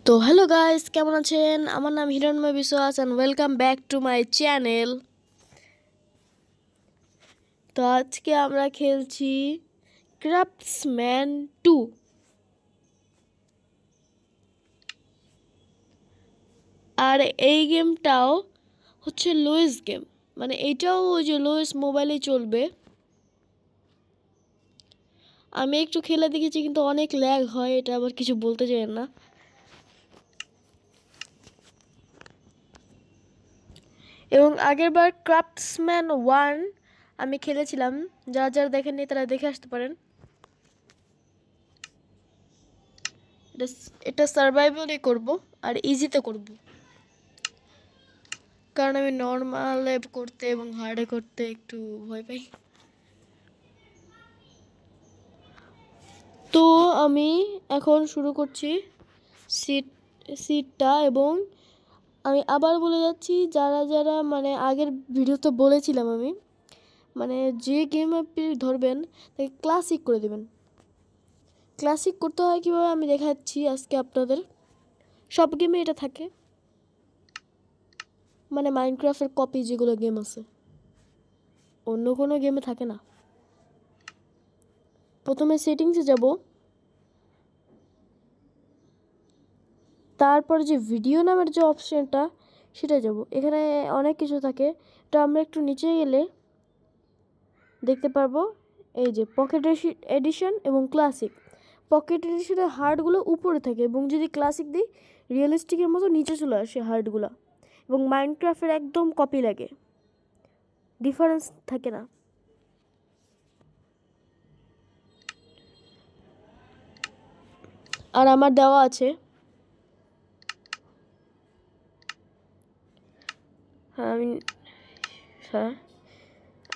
তো hello guys, কেমন আছেন? আমার নাম হিরণময় বিশ্বাস and welcome back to my channel. তো আজকে আমরা খেলছি ক্রাফটসম্যান 2। আর এই গেমটাও হচ্ছে লোয়েস গেম, মানে এইটাও ওই যে লোয়েস মোবাইলে চলবে। আমি একটু খেলে দেখেছি, কিন্তু অনেক ল্যাগ হয়, এটা আবার কিছু বলতে চাই না। এবং আগেরবার ক্রাফটসম্যান 1 আমি খেলেছিলাম, যারা যারা দেখেননি তারা দেখে আসতে পারেন। এটা সার্ভাইভালই করব আর ইজিতে করব, কারণ আমি নর্মালে করতে এবং হার্ডে করতে একটু ভয় পাই। তো আমি এখন শুরু করছি সিটটা। এবং আমি আবার বলে যাচ্ছি, যারা যারা মানে আগের ভিডিওতে বলেছিলাম আমি, মানে যে গেম আপনি ধরবেন তাকে ক্লাসিক করে দেবেন। ক্লাসিক করতে হয় কীভাবে আমি দেখাচ্ছি আজকে আপনাদের। সব গেমে এটা থাকে, মানে মাইনক্রাফটের কপি যেগুলো গেম আছে, অন্য কোনো গেমে থাকে না। প্রথমে সেটিংসে যাব, তারপর যে ভিডিও নামের যে অপশানটা সেটা যাব। এখানে অনেক কিছু থাকে, এটা আমরা একটু নিচে গেলে দেখতে পারবো। এই যে পকেট এডিশন এবং ক্লাসিক। পকেট এডিশনের হার্টগুলো উপরে থাকে, এবং যদি ক্লাসিক দিই রিয়েলিস্টিকের মতো নিচে চলে আসে হার্টগুলো, এবং মাইনক্রাফটের একদম কপি লাগে, ডিফারেন্স থাকে না। আর আমার দেওয়া আছে, হ্যাঁ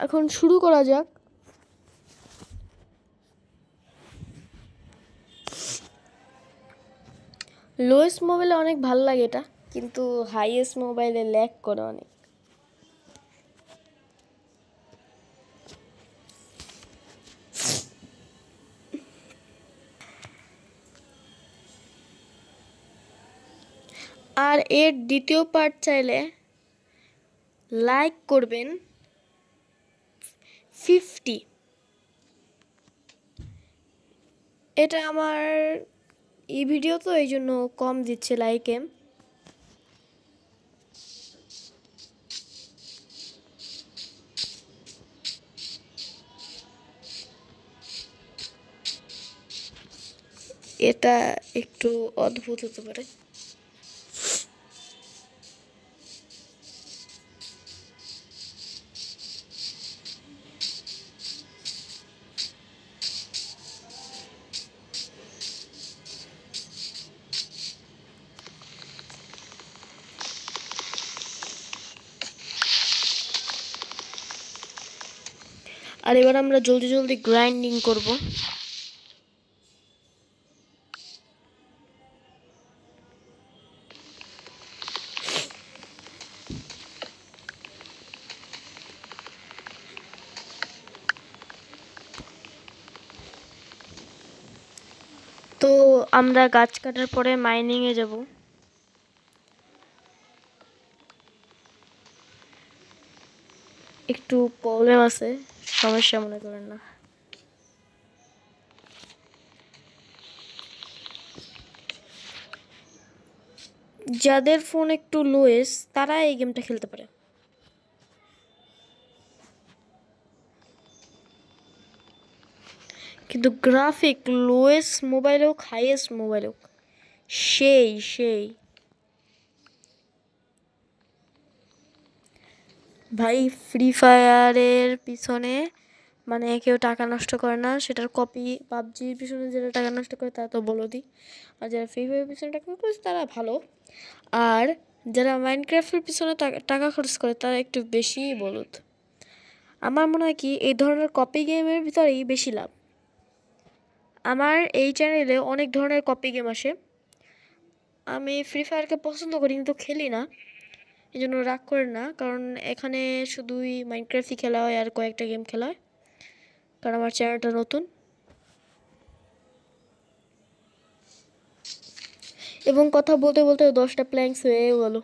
এখন শুরু করা যাক। লোয়েস্ট মোবাইলে অনেক ভালো লাগে এটা, কিন্তু হাইয়েস্ট মোবাইলে ল্যাগ করে অনেক। আর এর দ্বিতীয় পার্ট চাইলে লাইক করবেন 50। এটা আমার এই ভিডিও তো এই জন্য কম দিচ্ছে লাইকে। এটা একটু অদ্ভুত হতে পারে। আর এবার আমরা জলদি জলদি গ্রাইন্ডিং করব। তো আমরা গাছ কাটার পরে মাইনিংয়ে যাব। একটু প্রবলেম আছে, সমস্যা মনে করেন না। যাদের ফোন একটু লোয়েস তারা এই গেমটা খেলতে পারে। কিন্তু গ্রাফিক লোয়েস্ট মোবাইল হোক হাইয়েস্ট মোবাইল হোক, সেই সেই ভাই, ফ্রি ফায়ারের পিছনে মানে কেউ টাকা নষ্ট করে না, সেটার কপি। পাবজির পিছনে যারা টাকা নষ্ট করে তারা তো বলদি, আর যারা ফ্রি ফায়ারের পিছনে টাকা করে তারা ভালো। আর যারা মাইনক্রাফটের পিছনে টাকা খরচ করে তারা একটু বেশি বলদ। আমার মনে হয় কি এই ধরনের কপি গেমের ভিতরেই বেশি লাভ। আমার এই চ্যানেলে অনেক ধরনের কপি গেম আসে। আমি ফ্রি ফায়ারকে পছন্দ করি কিন্তু খেলি না, এই জন্য রাগ করে না, কারণ এখানে শুধুই মাইনক্রাফটই খেলা হয় আর কয়েকটা গেম খেলা হয়, কারণ আমার চ্যানেলটা নতুন। এবং কথা বলতে বলতে 10টা প্ল্যাঙ্কস হয়ে গেল।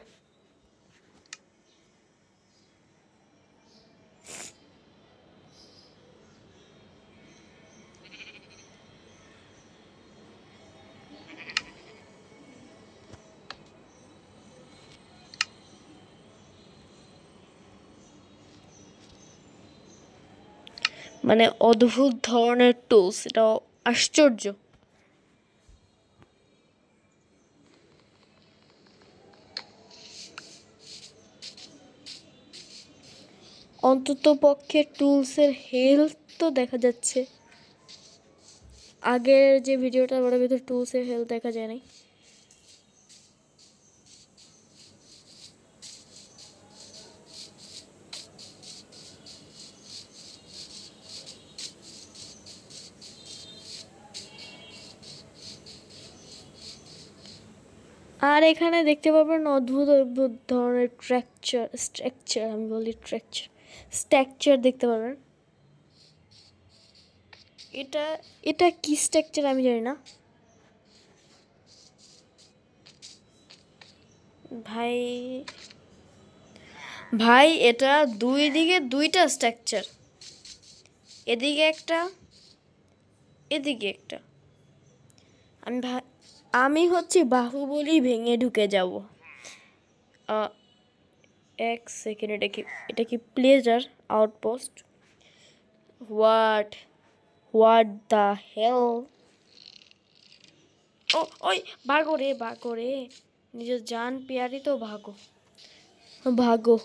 মানে অদ্ভুত ধরনের টুলস, এটা আশ্চর্য। অন্তত পক্ষে টুলসের হেলথ তো দেখা যাচ্ছে। আগের যে ভিডিওটা ওর ভিতরে টুলসের হেলথ দেখা যায় নাই। আর এখানে দেখতে পাবেন অদ্ভুত অদ্ভুত ধরনের স্ট্রাকচার আমি বলি স্ট্রাকচার দেখতে পাবেন। এটা এটা কি স্ট্রাকচার আমি জানি না ভাই। ভাই এটা দুই দিকে দুইটা স্ট্রাকচার, এদিকে একটা এদিকে একটা। আমি হচ্ছে বাহুবলী ভেঙে ঢুকে যাব। এক সেকেন্ড, এটা কি pleasure outpost? What what the hell? ও ওই ভাগো রে, নিজের জান পেয়ারি তো ভাগো ভাগো।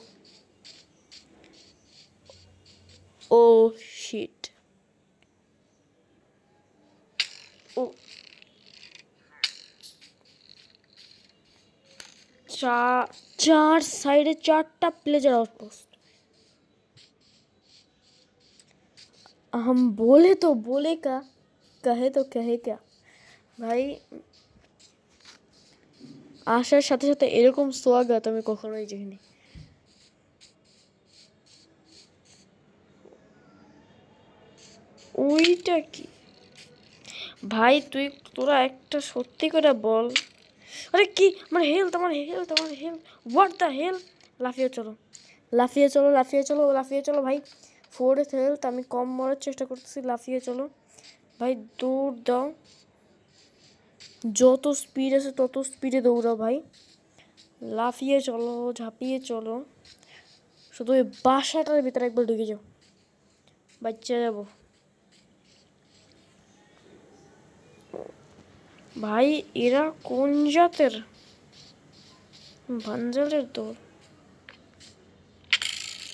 ও শিট, ও চার সাইডে 4টা प्लेजर आउटपोस्ट। हम बोले तो बोले का, कहे तो कहे क्या ভাই। আসার সাথে সাথে এরকম সোয়াগাত আমি কখনোই দেখিনি। ওইটা কি ভাই? তোরা একটা সত্যি করে বল। আরে কি আমার হেলথ হোয়াট দ্য হেল? লাফিয়ে চলো লাফিয়ে চলো লাফিয়ে চলো লাফিয়ে চলো ভাই। 4th হেলথ, আমি কম মরার চেষ্টা করতেছি। লাফিয়ে চলো ভাই, দৌড় দাও, যত স্পিড আছে তত স্পিডে দৌড়াও ভাই। লাফিয়ে চলো, ঝাঁপিয়ে চলো, শুধু ওই বাসাটার ভিতরে একবার ঢুকে যাও, বাচ্চা যাবো ভাই। এরা কোন জাতের ভাঞ্জালের দৌড়?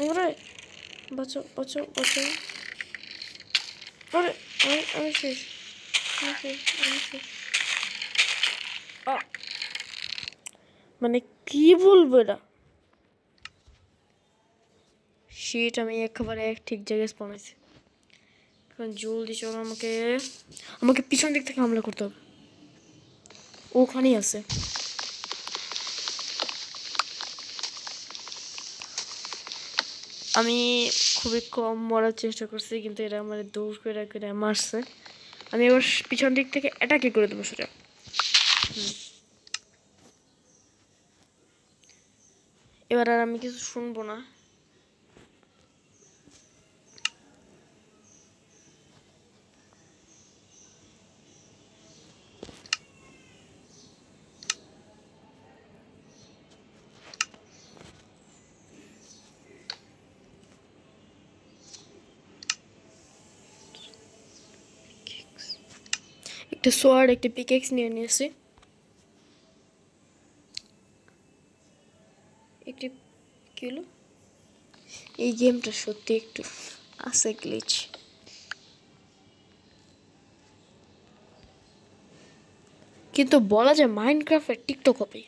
ওরে বাঁচো বাঁচো বাঁচো। আরে আমি শেষ, মানে কি বলবো এটা? শিট, আমি একেবারে ঠিক জায়গায় স্পন হয়েছি। এখন জলদি চলো, আমাকে পিছন দিক থেকে হামলা করতে হবে। ওখানেই আছে। আমি খুবই কম মরার চেষ্টা করছি, কিন্তু এরা আমার দৌড় করে করে মারছে। আমি এবার পিছন দিক থেকে অ্যাটাকই করে দেবো সেটা। এবার আর আমি কিছু শুনবো না। একটা সোয়ার্ড, একটা পিকেক্স নিয়ে নিয়েছি। একটি কি হলো? এই গেমটা সত্যি একটু আছে গ্লিচ। কিন্তু বলা যায় মাইনক্রাফটের টিকটক কপি।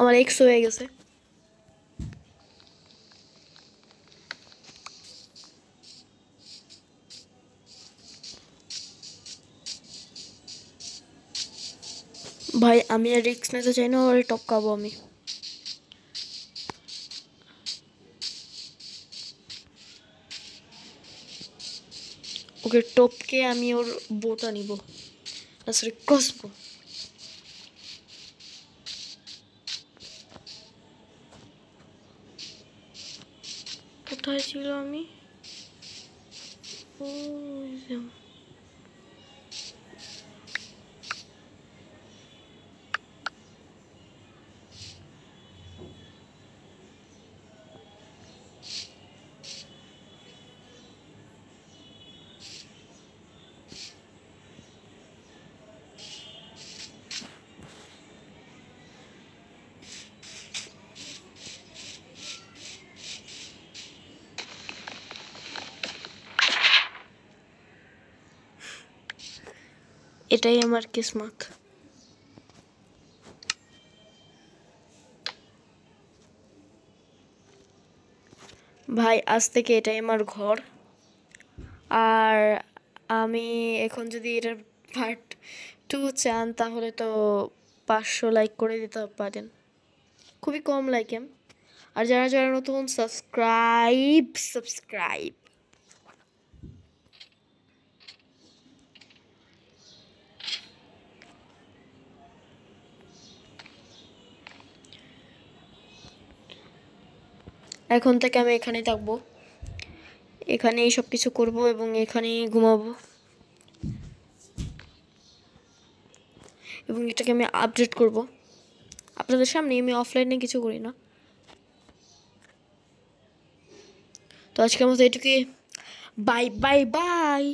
আমার এক্স হয়ে গেছে। ভাই আমি আর রিক্স নিতে চাই না, ওরে টপকাবো আমি। ওকে টপকে আমি ওর বোটা নিব, না সরি কসবো। কোথায় ছিল আমি? এটাই আমার কিসমত। ভাই আজ থেকে এটাই আমার ঘর। আর আমি এখন যদি এটার পার্ট 2 চান তাহলে তো 500 লাইক করে দিতে পারেন, খুবই কম লাইক। আর যারা যারা নতুন সাবস্ক্রাইব। এখন থেকে আমি এখানেই থাকবো, এখানেই সব কিছু করবো এবং এখানেই ঘুমাবো, এবং এটাকে আমি আপডেট করব আপনাদের সামনে। আমি অফলাইনে কিছু করি না। তো আজকের মতো এটুকুই, বাই বাই বাই।